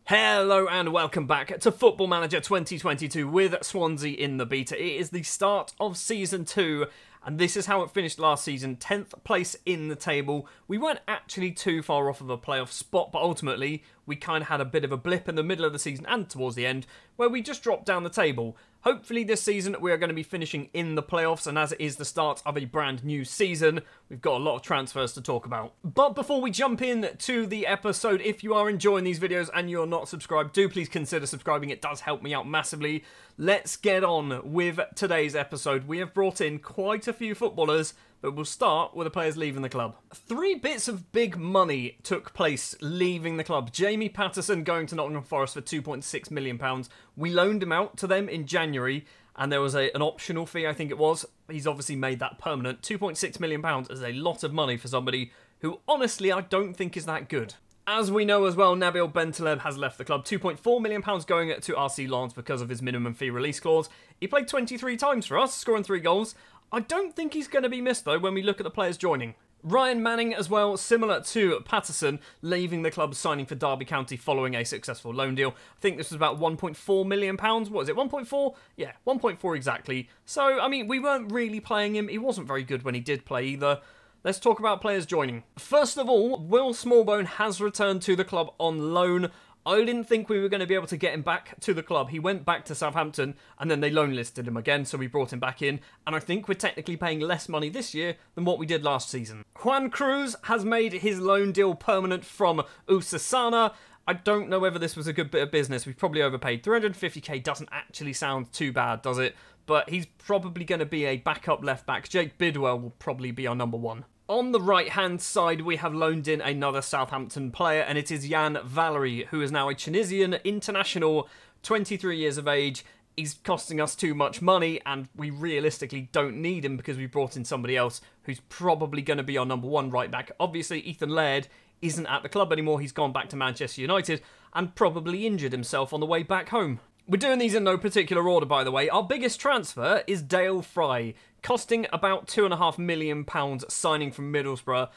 Hello and welcome back to Football Manager 2022 with Swansea in the beta. It is the start of Season 2 and this is how it finished last season, 10th place in the table. We weren't actually too far off of a playoff spot, but ultimately we kind of had a bit of a blip in the middle of the season and towards the end where we just dropped down the table. Hopefully this season we are going to be finishing in the playoffs, and as it is the start of a brand new season, we've got a lot of transfers to talk about. But before we jump in to the episode, if you are enjoying these videos and you're not subscribed, do please consider subscribing. It does help me out massively. Let's get on with today's episode. We have brought in quite a few footballers, but we'll start with the players leaving the club. 3 bits of big money took place leaving the club. Jamie Patterson going to Nottingham Forest for £2.6 million. We loaned him out to them in January, and there was an optional fee, I think it was. He's obviously made that permanent. £2.6 million is a lot of money for somebody who, honestly, I don't think is that good. As we know as well, Nabil Bentaleb has left the club. £2.4 million going to RC Lens because of his minimum fee release clause. He played 23 times for us, scoring 3 goals. I don't think he's going to be missed, though, when we look at the players joining. Ryan Manning as well, similar to Patterson, leaving the club, signing for Derby County following a successful loan deal. I think this was about £1.4 million. What was it, 1.4? Yeah, 1.4 exactly. So, I mean, we weren't really playing him. He wasn't very good when he did play either. Let's talk about players joining. First of all, Will Smallbone has returned to the club on loan. I didn't think we were going to be able to get him back to the club. He went back to Southampton and then they loan listed him again, so we brought him back in. And I think we're technically paying less money this year than what we did last season. Juan Cruz has made his loan deal permanent from Osasuna. I don't know whether this was a good bit of business. We've probably overpaid. 350k doesn't actually sound too bad, does it? But he's probably going to be a backup left back. Jake Bidwell will probably be our number 1. On the right-hand side, we have loaned in another Southampton player, and it is Jan Valery, who is now a Tunisian international, 23 years of age. He's costing us too much money, and we realistically don't need him because we brought in somebody else who's probably going to be our number 1 right-back. Obviously, Ethan Laird isn't at the club anymore. He's gone back to Manchester United and probably injured himself on the way back home. We're doing these in no particular order, by the way. Our biggest transfer is Dale Fry, costing about £2.5 million signing from Middlesbrough.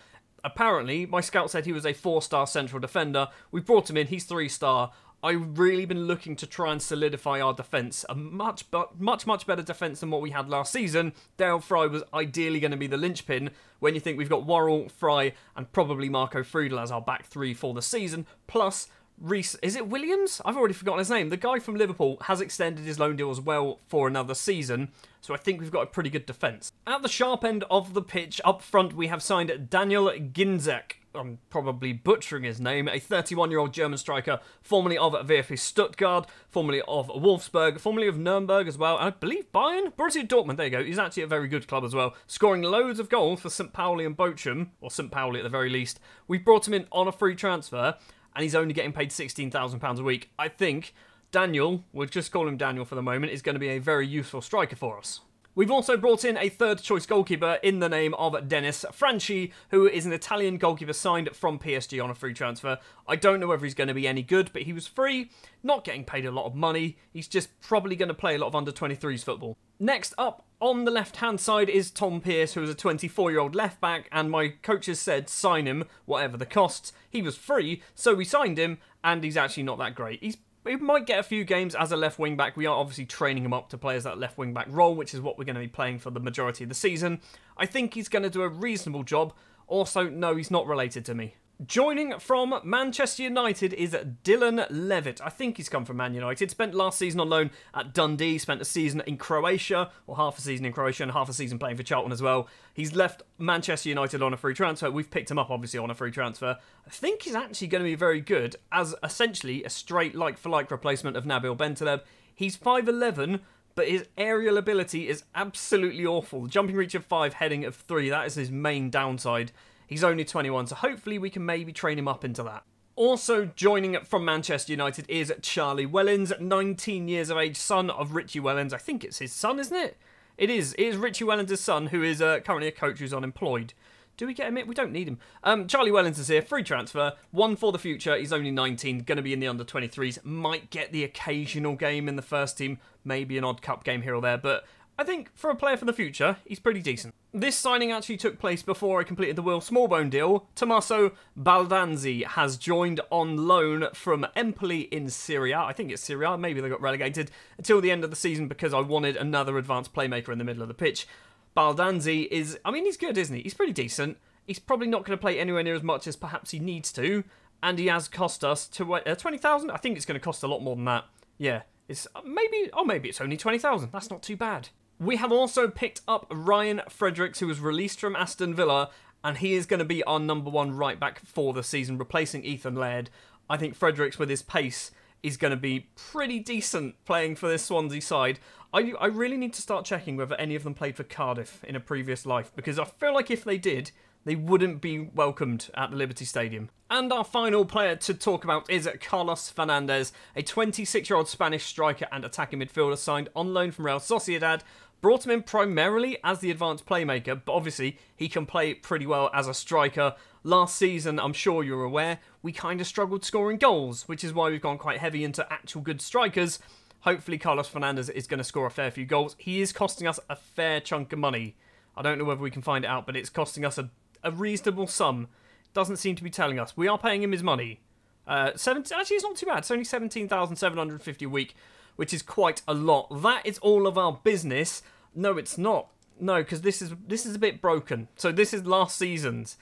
Apparently, my scout said he was a 4-star central defender. We brought him in, he's 3-star. I've really been looking to try and solidify our defence. A much better defence than what we had last season. Dale Fry was ideally going to be the linchpin when you think we've got Worrell, Fry, and probably Marco Friedel as our back 3 for the season. Plus, Reece, is it Williams? I've already forgotten his name. The guy from Liverpool has extended his loan deal as well for another season, so I think we've got a pretty good defence. At the sharp end of the pitch, up front, we have signed Daniel Ginzek. I'm probably butchering his name, a 31-year-old German striker, formerly of VfB Stuttgart, formerly of Wolfsburg, formerly of Nuremberg as well, and I believe Bayern? Borussia Dortmund, there you go. He's actually a very good club as well, scoring loads of goals for St. Pauli and Bochum, or St. Pauli at the very least. We've brought him in on a free transfer, and he's only getting paid £16,000 a week. I think Daniel, we'll just call him Daniel for the moment, is going to be a very useful striker for us. We've also brought in a 3rd-choice goalkeeper in the name of Dennis Franchi, who is an Italian goalkeeper signed from PSG on a free transfer. I don't know whether he's going to be any good, but he was free, not getting paid a lot of money. He's just probably going to play a lot of under-23s football. Next up, on the left-hand side is Tom Pearce, who is a 24-year-old left-back, and my coaches said sign him, whatever the costs. He was free, so we signed him, and he's actually not that great. He might get a few games as a left wing-back. We are obviously training him up to play as that left wing-back role, which is what we're going to be playing for the majority of the season. I think he's going to do a reasonable job. Also, no, he's not related to me. Joining from Manchester United is Dylan Levitt. I think he's come from Man United. Spent last season on loan at Dundee. Spent a season in Croatia, or half a season in Croatia, and half a season playing for Charlton as well. He's left Manchester United on a free transfer. We've picked him up, obviously, on a free transfer. I think he's actually going to be very good as essentially a straight like-for-like replacement of Nabil Bentaleb. He's 5'11", but his aerial ability is absolutely awful. Jumping reach of 5, heading of 3, that is his main downside. He's only 21, so hopefully we can maybe train him up into that. Also joining from Manchester United is Charlie Wellins, 19 years of age, son of Richie Wellins. I think it's his son, isn't it? It is. It is Richie Wellins' son, who is currently a coach who's unemployed. Do we get him in? We don't need him. Charlie Wellins is here, free transfer, one for the future. He's only 19, going to be in the under-23s. Might get the occasional game in the first team, maybe an odd cup game here or there, but I think for a player for the future, he's pretty decent. This signing actually took place before I completed the Will Smallbone deal. Tommaso Baldanzi has joined on loan from Empoli in Serie A. I think it's Serie A, maybe they got relegated until the end of the season because I wanted another advanced playmaker in the middle of the pitch. Baldanzi is, I mean, he's good, isn't he? He's pretty decent. He's probably not going to play anywhere near as much as perhaps he needs to, and he has cost us 20,000. I think it's going to cost a lot more than that. Yeah, it's maybe it's only 20,000. That's not too bad. We have also picked up Ryan Fredericks, who was released from Aston Villa, and he is going to be our number one right back for the season, replacing Ethan Laird. I think Fredericks, with his pace, is going to be pretty decent playing for this Swansea side. I really need to start checking whether any of them played for Cardiff in a previous life, because I feel like if they did, they wouldn't be welcomed at the Liberty Stadium. And our final player to talk about is Carlos Fernandez, a 26-year-old Spanish striker and attacking midfielder signed on loan from Real Sociedad. Brought him in primarily as the advanced playmaker, but obviously he can play pretty well as a striker. Last season, I'm sure you're aware, we kind of struggled scoring goals, which is why we've gone quite heavy into actual good strikers. Hopefully Carlos Fernandez is going to score a fair few goals. He is costing us a fair chunk of money. I don't know whether we can find it out, but it's costing us a reasonable sum. Doesn't seem to be telling us. We are paying him his money. Actually, it's not too bad. It's only 17,750 a week, which is quite a lot. That is all of our business. No, it's not. No, because this is a bit broken. So this is last season's.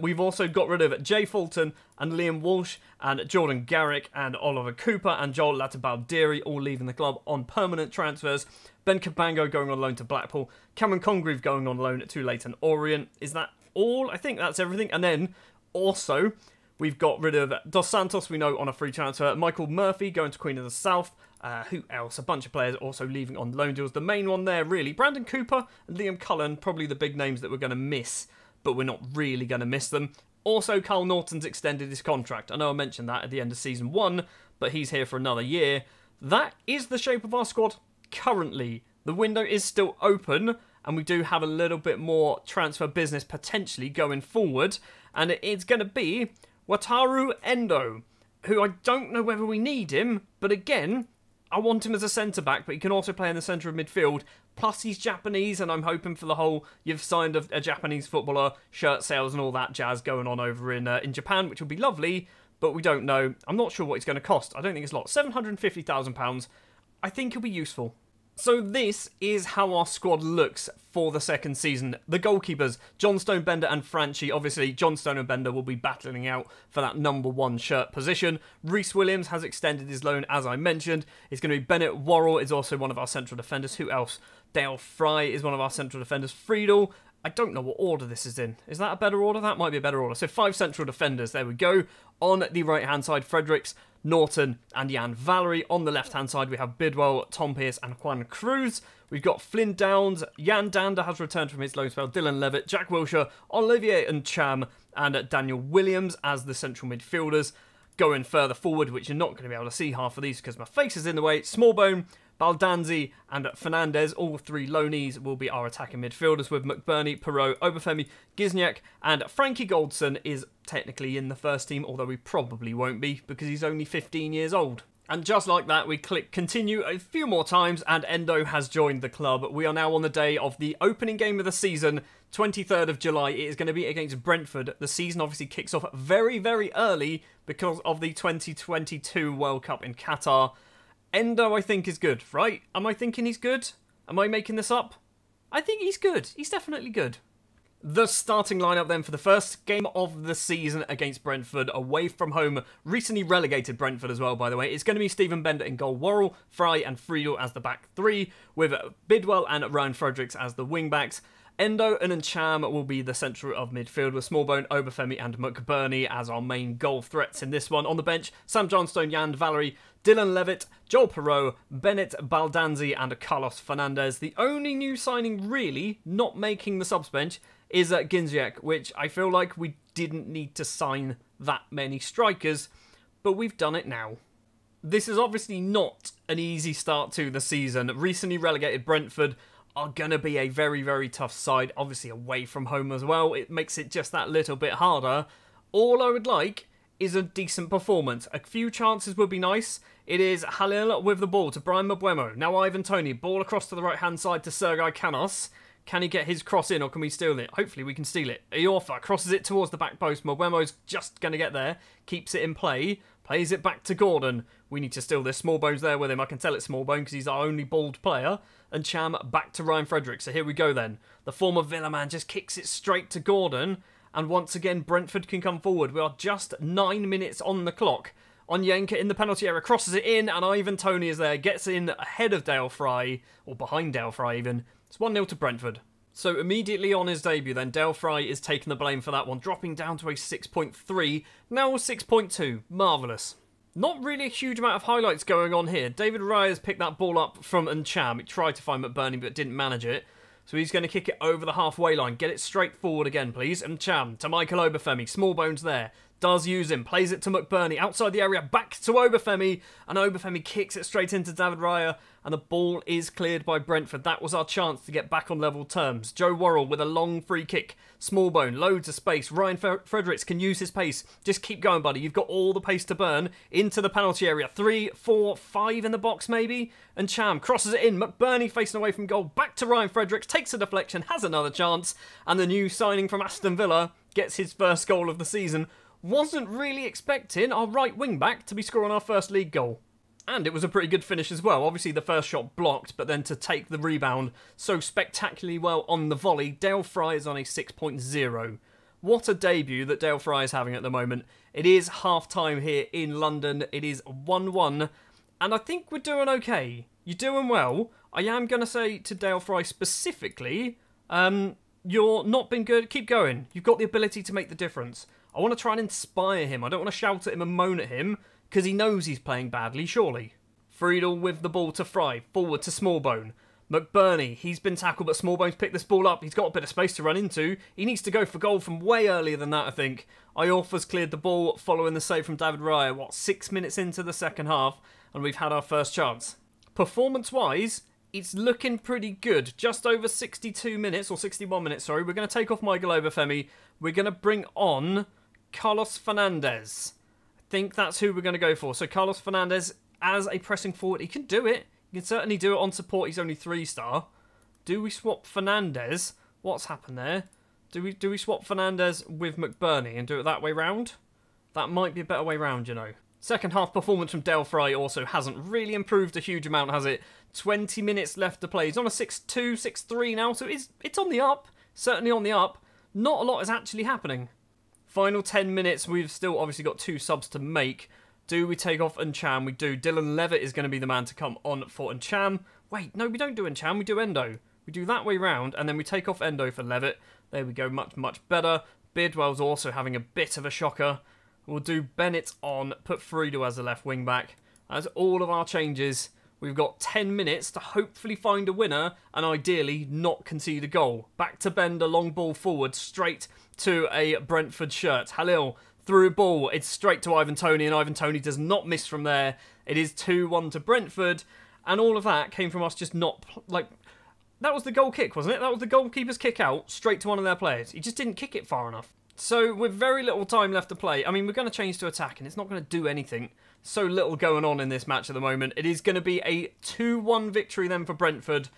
We've also got rid of Jay Fulton and Liam Walsh and Jordan Garrick and Oliver Cooper and Joel Latabaldiri all leaving the club on permanent transfers. Ben Cabango going on loan to Blackpool. Cameron Congreve going on loan to Leyton Orient. Is that all? I think that's everything. And then also we've got rid of Dos Santos, we know, on a free transfer. Michael Murphy going to Queen of the South. Who else? A bunch of players also leaving on loan deals. The main one there, really, Brandon Cooper and Liam Cullen, probably the big names that we're going to miss, but we're not really going to miss them. Also, Carl Norton's extended his contract. I know I mentioned that at the end of Season 1, but he's here for another year. That is the shape of our squad currently. The window is still open, and we do have a little bit more transfer business potentially going forward, and it's going to be Wataru Endo, who I don't know whether we need him, but again, I want him as a centre-back, but he can also play in the centre of midfield. Plus, he's Japanese, and I'm hoping for the whole, you've signed a Japanese footballer, shirt sales and all that jazz going on over in Japan, which will be lovely, but we don't know. I'm not sure what it's going to cost. I don't think it's a lot. £750,000. I think it'll be useful. So this is how our squad looks for the second season. The goalkeepers, John Stone Bender and Franchi. Obviously, John Stone and Bender will be battling out for that number one shirt position. Reece Williams has extended his loan, as I mentioned. It's going to be Bennett Worrell is also one of our central defenders. Who else? Dale Fry is one of our central defenders. Friedel, I don't know what order this is in. Is that a better order? That might be a better order. So 5 central defenders. There we go. On the right-hand side, Fredericks, Norton and Jan Valery. On the left-hand side, we have Bidwell, Tom Pearce and Juan Cruz. We've got Flynn Downs. Jan Dander has returned from his loan spell. Dylan Levitt, Jack Wilshere, Olivier Ncham and Daniel Williams as the central midfielders. Going further forward, which you're not going to be able to see half of these because my face is in the way. Smallbone, Baldanzi and Fernandez, all 3 loanees, will be our attacking midfielders with McBurney, Perot, Obafemi, Ginzek, and Frankie Goldson is technically in the first team, although he probably won't be because he's only 15 years old. And just like that, we click continue a few more times and Endo has joined the club. We are now on the day of the opening game of the season, 23rd of July. It is going to be against Brentford. The season obviously kicks off very, very early because of the 2022 World Cup in Qatar. Endo, I think, is good, right? Am I thinking he's good? Am I making this up? I think he's good. He's definitely good. The starting lineup then for the first game of the season against Brentford, away from home. Recently relegated Brentford as well, by the way. It's going to be Stephen Bender in goal, Worrell, Fry and Friedel as the back 3, with Bidwell and Ryan Fredericks as the wing-backs. Endo and Ncham will be the centre of midfield with Smallbone, Obafemi and McBurney as our main goal threats in this one. On the bench, Sam Johnstone, Jan Valery, Dylan Levitt, Joel Perot, Bennett Baldanzi and Carlos Fernandez. The only new signing really not making the subs bench is Ginzek, which I feel like we didn't need to sign that many strikers, but we've done it now. This is obviously not an easy start to the season. Recently relegated Brentford are going to be a very, very tough side, obviously away from home as well. It makes it just that little bit harder. All I would like is a decent performance. A few chances would be nice. It is Halil with the ball to Brian Mbeumo. Now Ivan Toney, ball across to the right-hand side to Sergei Canos. Can he get his cross in, or can we steal it? Hopefully we can steal it. Iorfa crosses it towards the back post. Mbeumo's just going to get there. Keeps it in play. Plays it back to Gordon. We need to steal this. Smallbone's there with him. I can tell it's Smallbone because he's our only bald player. And Cham back to Ryan Fredericks. So here we go then. The former Villa man just kicks it straight to Gordon. And once again, Brentford can come forward. We are just 9 minutes on the clock. Onyenka in the penalty area, crosses it in, and Ivan Toney is there, gets in ahead of Dale Fry, or behind Dale Fry even. It's 1-0 to Brentford. So immediately on his debut then, Dale Fry is taking the blame for that one, dropping down to a 6.3, now 6.2. Marvellous. Not really a huge amount of highlights going on here. David Raya picked that ball up from Ncham. He tried to find McBurney but didn't manage it. So he's going to kick it over the halfway line. Get it straight forward again, please. Ncham to Michael Obafemi. Smallbone's there. Does use him. Plays it to McBurney. Outside the area. Back to Obafemi. And Obafemi kicks it straight into David Raya. And the ball is cleared by Brentford. That was our chance to get back on level terms. Joe Worrell with a long free kick. Smallbone. Loads of space. Ryan Fredericks can use his pace. Just keep going, buddy. You've got all the pace to burn. Into the penalty area. 3, 4, 5 in the box, maybe. And Cham crosses it in. McBurney facing away from goal. Back to Ryan Fredericks. Takes a deflection. Has another chance. And the new signing from Aston Villa gets his first goal of the season. Wasn't really expecting our right wing back to be scoring our first league goal. And it was a pretty good finish as well. Obviously the first shot blocked, but then to take the rebound so spectacularly well on the volley, Dale Fry is on a 6.0. What a debut that Dale Fry is having at the moment. It is half-time here in London. It is 1-1, and I think we're doing okay. You're doing well. I am going to say to Dale Fry specifically, you're not been good. Keep going. You've got the ability to make the difference. I want to try and inspire him. I don't want to shout at him and moan at him, because he knows he's playing badly, surely. Friedel with the ball to Fry. Forward to Smallbone. McBurney, he's been tackled, but Smallbone's picked this ball up. He's got a bit of space to run into. He needs to go for goal from way earlier than that, I think. Iorfa's cleared the ball following the save from David Raya. 6 minutes into the second half, and we've had our first chance. Performance-wise, it's looking pretty good. Just over 62 minutes, or 61 minutes, sorry. We're going to take off Michael Obafemi. We're going to bring on Carlos Fernandez. I think that's who we're going to go for. So Carlos Fernandez as a pressing forward. He can do it. He can certainly do it on support. He's only 3-star. Do we swap Fernandez? What's happened there? Do we swap Fernandez with McBurney and do it that way round? That might be a better way round, you know. Second half performance from Dale Fry also hasn't really improved a huge amount, has it? 20 minutes left to play. He's on a 6-2, 6-3 now, so it's on the up. Certainly on the up. Not a lot is actually happening. Final 10 minutes, we've still obviously got 2 subs to make. Do we take off Ncham? We do. Dylan Levitt is going to be the man to come on for Ncham. Wait, no, we don't do Ncham, we do Endo. We do that way round, and then we take off Endo for Levitt. There we go, much, much better. Bidwell's also having a bit of a shocker. We'll do Bennett on, put Friedel as the left wing back. That's all of our changes. We've got 10 minutes to hopefully find a winner and ideally not concede a goal. Back to Bender, long ball forward, straight to a Brentford shirt. Halil through ball. It's straight to Ivan Toney, and Ivan Toney does not miss from there. It is 2-1 to Brentford, and all of that came from us just not, like, that was the goal kick, wasn't it? That was the goalkeeper's kick out, straight to one of their players. He just didn't kick it far enough. So, with very little time left to play, I mean, we're going to change to attack, and it's not going to do anything. So little going on in this match at the moment. It is going to be a 2-1 victory then for Brentford.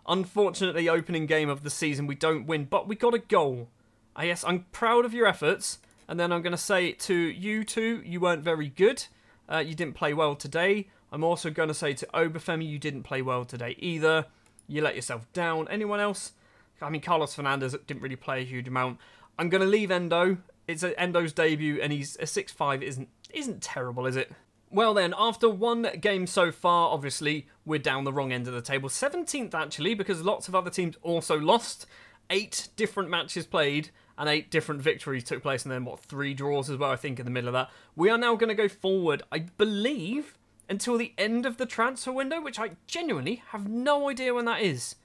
Unfortunately, opening game of the season, we don't win, but we got a goal. Yes, I'm proud of your efforts, and then I'm going to say to you two, you weren't very good. You didn't play well today. I'm also going to say to Obafemi, you didn't play well today either. You let yourself down. Anyone else? I mean, Carlos Fernandez didn't really play a huge amount. I'm going to leave Endo. It's Endo's debut, and he's a 6'5". Isn't terrible, is it? Well then, after one game so far, obviously, we're down the wrong end of the table. 17th, actually, because lots of other teams also lost. 8 different matches played, and 8 different victories took place, and then, 3 draws as well, I think, in the middle of that. We are now going to go forward, I believe, until the end of the transfer window, which I genuinely have no idea when that is.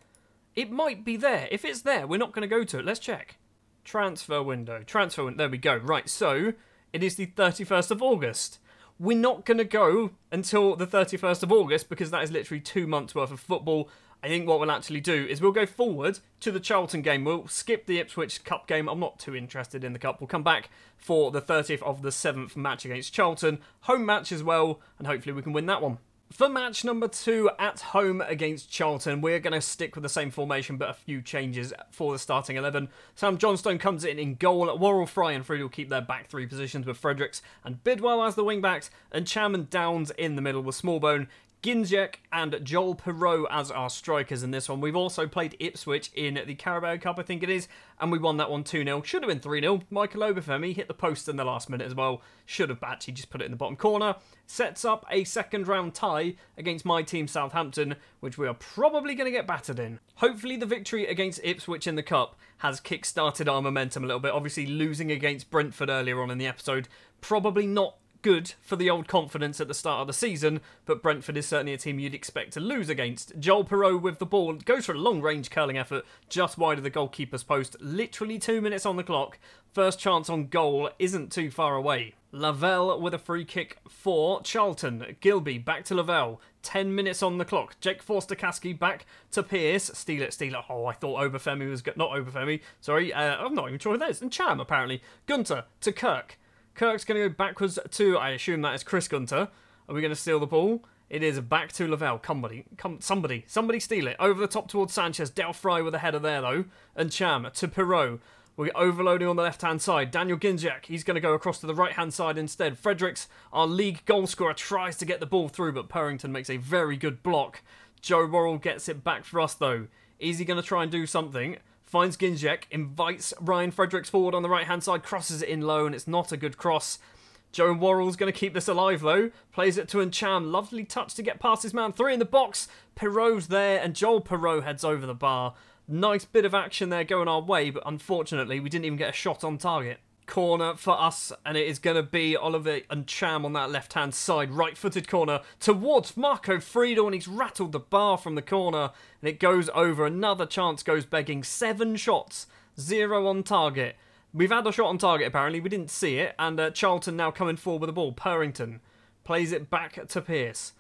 It might be there. If it's there, we're not going to go to it. Let's check. Transfer window. There we go. Right, so it is the 31st of August. We're not going to go until the 31st of August because that is literally 2 months worth of football. I think what we'll actually do is we'll go forward to the Charlton game. We'll skip the Ipswich Cup game. I'm not too interested in the Cup. We'll come back for the 30th of the 7th match against Charlton. Home match as well, and hopefully we can win that one. For match number 2 at home against Charlton, we're going to stick with the same formation, but a few changes for the starting 11. Sam Johnstone comes in goal. Worrell, Fry and Friedel keep their back 3 positions with Fredericks and Bidwell as the wing-backs, and Cham and Downs in the middle with Smallbone, Ginzek and Joel Perreault as our strikers in this one. We've also played Ipswich in the Carabao Cup, I think it is, and we won that one 2-0. Should have been 3-0. Michael Obafemi hit the post in the last minute as well. Should have actually just put it in the bottom corner. Sets up a second round tie against my team Southampton, which we are probably going to get battered in. Hopefully the victory against Ipswich in the Cup has kick-started our momentum a little bit. Obviously losing against Brentford earlier on in the episode, probably not good for the old confidence at the start of the season, but Brentford is certainly a team you'd expect to lose against. Joel Perreault with the ball, goes for a long-range curling effort just wide of the goalkeeper's post, literally 2 minutes on the clock. First chance on goal isn't too far away. Lavelle with a free kick for Charlton. Gilby back to Lavelle, 10 minutes on the clock. Jake Forster-Caskey back to Pearce. Steal it. Oh, I thought Obafemi was... Not Obafemi, sorry. I'm not even sure who that is. And Cham, apparently. Gunter to Kirk. Kirk's going to go backwards to, I assume that is Chris Gunter. Are we going to steal the ball? It is back to Lavelle. Somebody steal it. Over the top towards Sanchez. Del Fry with a header there, though. And Cham to Perreault. We're overloading on the left-hand side. Daniel Ginzek, he's going to go across to the right-hand side instead. Fredericks, our league goal scorer, tries to get the ball through, but Purrington makes a very good block. Joe Worrell gets it back for us, though. Is he going to try and do something? Finds Ginzek, invites Ryan Fredericks forward on the right-hand side, crosses it in low, and it's not a good cross. Joe Worrell's going to keep this alive, though. Plays it to Ncham. Lovely touch to get past his man. 3 in the box. Perreault's there, and Joel Perreault heads over the bar. Nice bit of action there going our way, but unfortunately, we didn't even get a shot on target. Corner for us, and it is going to be Oliver Ncham on that left-hand side. Right-footed corner towards Marco Friedel, and he's rattled the bar from the corner, and it goes over. Another chance goes begging. 7 shots, 0 on target. We've had a shot on target, apparently. We didn't see it, and Charlton now coming forward with the ball. Purrington plays it back to Pearce.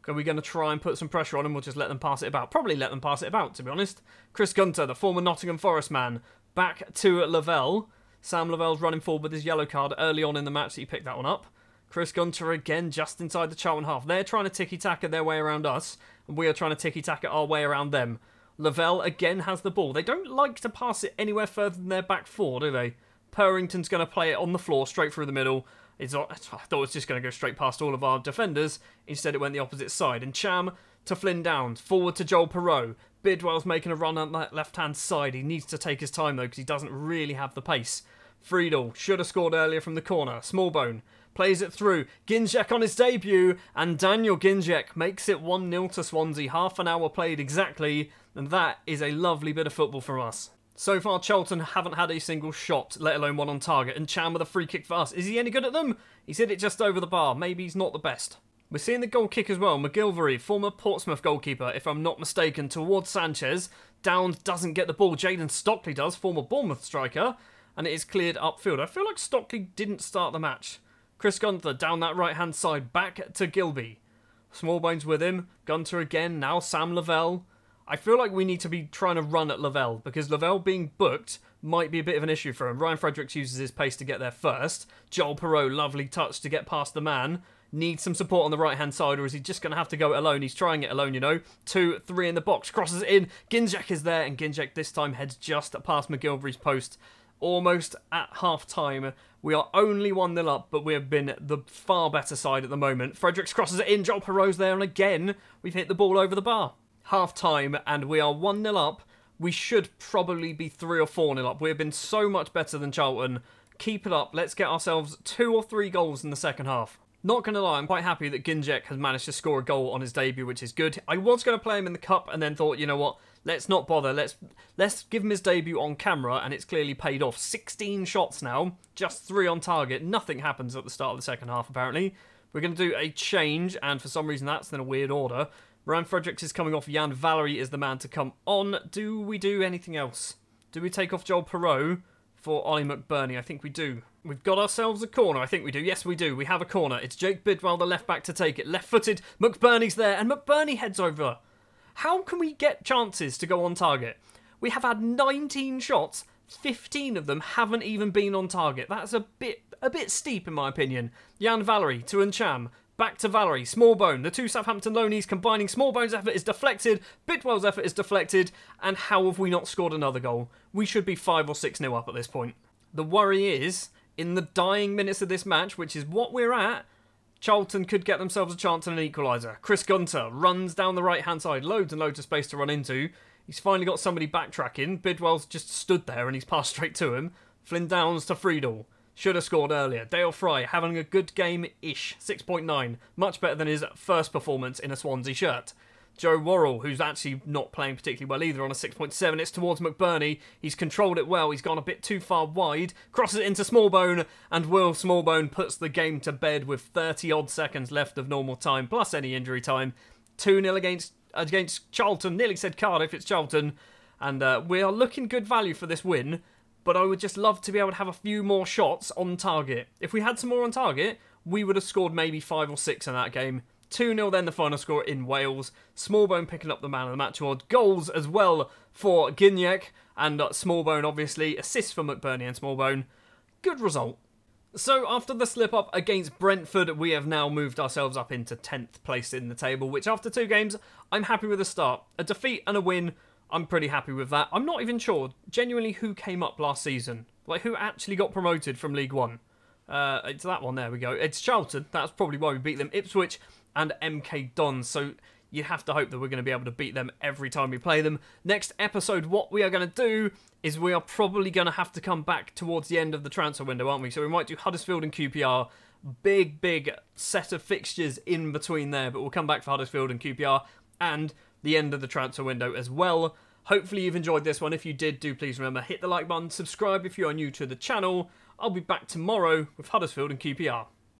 Are we going to try and put some pressure on them? We'll just let them pass it about. Probably let them pass it about, to be honest. Chris Gunter, the former Nottingham Forest man, back to Lavelle. Sam Lavelle's running forward with his yellow card early on in the match, so he picked that one up. Chris Gunter again just inside the Charlton half. They're trying to ticky-tacker their way around us, and we are trying to ticky-tacker our way around them. Lavelle again has the ball. They don't like to pass it anywhere further than their back 4, do they? Purrington's going to play it on the floor, straight through the middle. I thought it was just going to go straight past all of our defenders. Instead, it went the opposite side. And Cham to Flynn Downs. Forward to Joel Perreault. Bidwell's making a run on that left-hand side. He needs to take his time, though, because he doesn't really have the pace. Friedel should have scored earlier from the corner. Smallbone plays it through. Ginzek on his debut. And Daniel Ginzek makes it 1-0 to Swansea. Half an hour played exactly. And that is a lovely bit of football from us. So far, Charlton haven't had a single shot, let alone one on target. And Cham with a free kick for us. Is he any good at them? He's hit it just over the bar. Maybe he's not the best. We're seeing the goal kick as well. McGilvery, former Portsmouth goalkeeper, if I'm not mistaken, towards Sanchez. Downs doesn't get the ball. Jaden Stockley does, former Bournemouth striker. And it is cleared upfield. I feel like Stockley didn't start the match. Chris Gunter down that right-hand side, back to Gilby. Smallbones with him. Gunter again, now Sam Lavelle. I feel like we need to be trying to run at Lavelle, because Lavelle being booked might be a bit of an issue for him. Ryan Fredericks uses his pace to get there first. Joel Perreault, lovely touch to get past the man. Needs some support on the right-hand side, or is he just going to have to go it alone? He's trying it alone, you know. 2, 3 in the box, crosses it in. Ginzek is there, and Ginzek this time heads just past McGilvery's post. Almost at half-time. We are only 1-0 up, but we have been the far better side at the moment. Fredericks crosses it in, Joel Perreault's there, and again, we've hit the ball over the bar. Half-time, and we are 1-0 up. We should probably be 3 or 4-0 up. We've been so much better than Charlton. Keep it up. Let's get ourselves 2 or 3 goals in the second half. Not going to lie, I'm quite happy that Ginzek has managed to score a goal on his debut, which is good. I was going to play him in the Cup and then thought, you know what, let's not bother. Let's give him his debut on camera, and it's clearly paid off. 16 shots now, just 3 on target. Nothing happens at the start of the second half, apparently. We're going to do a change, and for some reason that's in a weird order. Ryan Fredericks is coming off. Jan Valery is the man to come on. Do we do anything else? Do we take off Joel Perreault for Ollie McBurney? I think we do. We've got ourselves a corner. I think we do. Yes, we do. We have a corner. It's Jake Bidwell, the left back, to take it. Left-footed. McBurney's there, and McBurney heads over. How can we get chances to go on target? We have had 19 shots, 15 of them haven't even been on target. That's a bit steep in my opinion. Jan Valery to Ncham. Back to Valery, Smallbone, the two Southampton loanies combining. Smallbone's effort is deflected, Bidwell's effort is deflected, and how have we not scored another goal? We should be 5 or 6-0 up at this point. The worry is, in the dying minutes of this match, which is what we're at, Charlton could get themselves a chance at an equaliser. Chris Gunter runs down the right-hand side, loads and loads of space to run into. He's finally got somebody backtracking. Bidwell's just stood there and he's passed straight to him. Flynn Downs to Friedel. Should have scored earlier. Dale Fry having a good game-ish. 6.9. Much better than his first performance in a Swansea shirt. Joe Worrell, who's actually not playing particularly well either, on a 6.7. It's towards McBurney. He's controlled it well. He's gone a bit too far wide. Crosses it into Smallbone. And Will Smallbone puts the game to bed with 30-odd seconds left of normal time, plus any injury time. 2-0 against Charlton. Nearly said Cardiff. It's Charlton. And we are looking good value for this win. But I would just love to be able to have a few more shots on target. If we had some more on target, we would have scored maybe 5 or 6 in that game. 2-0 then the final score in Wales. Smallbone picking up the man of the match award. Goals as well for Ginzek and Smallbone, obviously. Assists for McBurney and Smallbone. Good result. So after the slip-up against Brentford, we have now moved ourselves up into 10th place in the table, which after 2 games, I'm happy with the start. A defeat and a win. I'm pretty happy with that. I'm not even sure, genuinely, who came up last season. Like, who actually got promoted from League One. It's that one, there we go. It's Charlton. That's probably why we beat them. Ipswich and MK Dons. So you have to hope that we're going to be able to beat them every time we play them. Next episode, what we are going to do is we are probably going to have to come back towards the end of the transfer window, aren't we? So we might do Huddersfield and QPR. Big set of fixtures in between there. But we'll come back for Huddersfield and QPR. And the end of the transfer window as well. Hopefully you've enjoyed this one. If you did, do please remember, hit the like button, subscribe if you are new to the channel. I'll be back tomorrow with Huddersfield and QPR.